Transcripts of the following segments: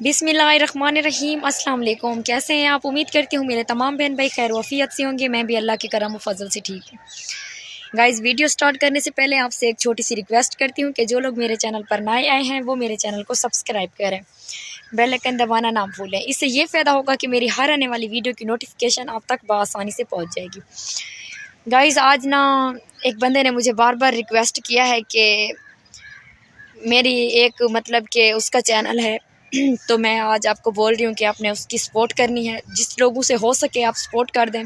बिस्मिल्लाहिर्रहमानिर्रहीम। अस्सलाम वालेकुम। कैसे हैं आप? उम्मीद करती हूँ मेरे तमाम बहन भाई खैर वफ़ियत से होंगे। मैं भी अल्लाह के करम व फजल से ठीक हूँ। गाइज़, वीडियो स्टार्ट करने से पहले आपसे एक छोटी सी रिक्वेस्ट करती हूँ कि जो लोग मेरे चैनल पर नए आए हैं वो मेरे चैनल को सब्सक्राइब करें, बेल आइकन दबाना ना भूलें। इससे ये फ़ायदा होगा कि मेरी हर आने वाली वीडियो की नोटिफिकेशन आप तक बआसानी से पहुँच जाएगी। गाइज़, आज ना एक बंदे ने मुझे बार बार रिक्वेस्ट किया है कि मेरी एक मतलब कि उसका चैनल है तो मैं आज आपको बोल रही हूँ कि आपने उसकी सपोर्ट करनी है। जिस लोगों से हो सके आप सपोर्ट कर दें।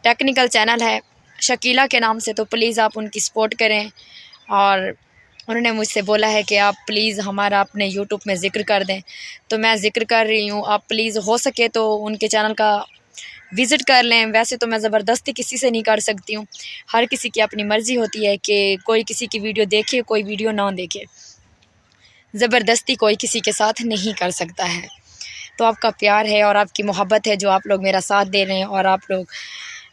टेक्निकल चैनल है शकीला के नाम से, तो प्लीज़ आप उनकी सपोर्ट करें। और उन्होंने मुझसे बोला है कि आप प्लीज़ हमारा अपने यूट्यूब में ज़िक्र कर दें, तो मैं ज़िक्र कर रही हूँ। आप प्लीज़ हो सके तो उनके चैनल का विज़िट कर लें। वैसे तो मैं ज़बरदस्ती किसी से नहीं कर सकती हूँ, हर किसी की अपनी मर्ज़ी होती है कि कोई किसी की वीडियो देखे कोई वीडियो ना देखे। ज़बरदस्ती कोई किसी के साथ नहीं कर सकता है। तो आपका प्यार है और आपकी मोहब्बत है जो आप लोग मेरा साथ दे रहे हैं, और आप लोग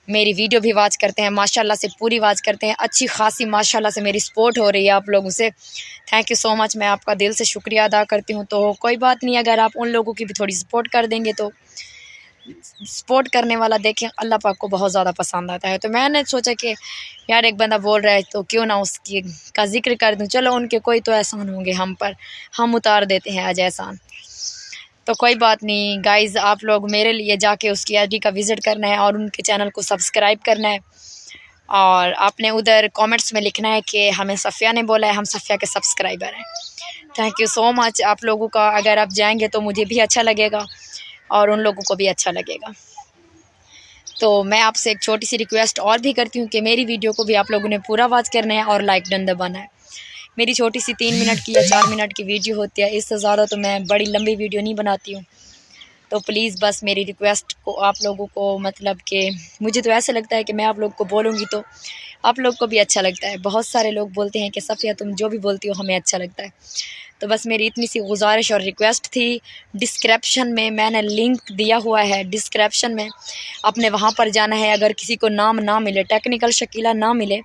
मेरी वीडियो भी वॉच करते हैं, माशाल्लाह से पूरी वॉच करते हैं। अच्छी खासी माशाल्लाह से मेरी सपोर्ट हो रही है आप लोगों से। थैंक यू सो मच, मैं आपका दिल से शुक्रिया अदा करती हूँ। तो कोई बात नहीं, अगर आप उन लोगों की भी थोड़ी सपोर्ट कर देंगे तो सपोर्ट करने वाला देखें अल्लाह पाक को बहुत ज़्यादा पसंद आता है। तो मैंने सोचा कि यार एक बंदा बोल रहा है तो क्यों ना उसकी का जिक्र कर दूँ। चलो उनके कोई तो एहसान होंगे हम पर, हम उतार देते हैं आज एहसान। तो कोई बात नहीं गाइज़, आप लोग मेरे लिए जाके उसकी आईडी का विज़िट करना है और उनके चैनल को सब्सक्राइब करना है। और आपने उधर कमेंट्स में लिखना है कि हमें सफ़िया ने बोला है, हम सफ़िया के सब्सक्राइबर हैं। थैंक यू सो मच आप लोगों का। अगर आप जाएंगे तो मुझे भी अच्छा लगेगा और उन लोगों को भी अच्छा लगेगा। तो मैं आपसे एक छोटी सी रिक्वेस्ट और भी करती हूँ कि मेरी वीडियो को भी आप लोगों ने पूरा वॉच करना है और लाइक डन दबाना है। मेरी छोटी सी 3 मिनट की या 4 मिनट की वीडियो होती है, इससे ज़्यादा तो मैं बड़ी लंबी वीडियो नहीं बनाती हूँ। तो प्लीज़ बस मेरी रिक्वेस्ट को आप लोगों को मतलब कि मुझे तो ऐसा लगता है कि मैं आप लोग को बोलूँगी तो आप लोग को भी अच्छा लगता है। बहुत सारे लोग बोलते हैं कि सफ़िया तुम जो भी बोलती हो हमें अच्छा लगता है। तो बस मेरी इतनी सी गुजारिश और रिक्वेस्ट थी। डिस्क्रिप्शन में मैंने लिंक दिया हुआ है, डिस्क्रिप्शन में आपने वहाँ पर जाना है। अगर किसी को नाम ना मिले, टेक्निकल शकीला ना मिले,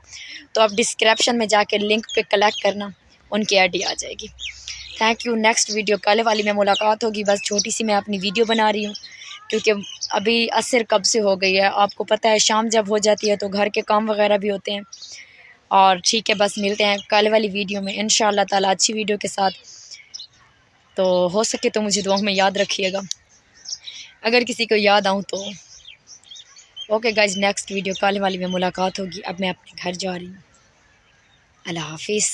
तो आप डिस्क्रिप्शन में जाके लिंक पे क्लिक करना, उनकी आईडी आ जाएगी। Thank you. नेक्स्ट वीडियो कल वाली में मुलाकात होगी। बस छोटी सी मैं अपनी वीडियो बना रही हूँ क्योंकि अभी असर कब से हो गई है आपको पता है, शाम जब हो जाती है तो घर के काम वगैरह भी होते हैं। और ठीक है, बस मिलते हैं कल वाली वीडियो में इंशाअल्लाह ताला अच्छी वीडियो के साथ। तो हो सके तो मुझे दुआ में याद रखिएगा, अगर किसी को याद आऊँ तो। ओके गाइज, नेक्स्ट वीडियो कल वाली में मुलाकात होगी। अब मैं अपने घर जा रही हूँ। अल्लाह हाफिज़।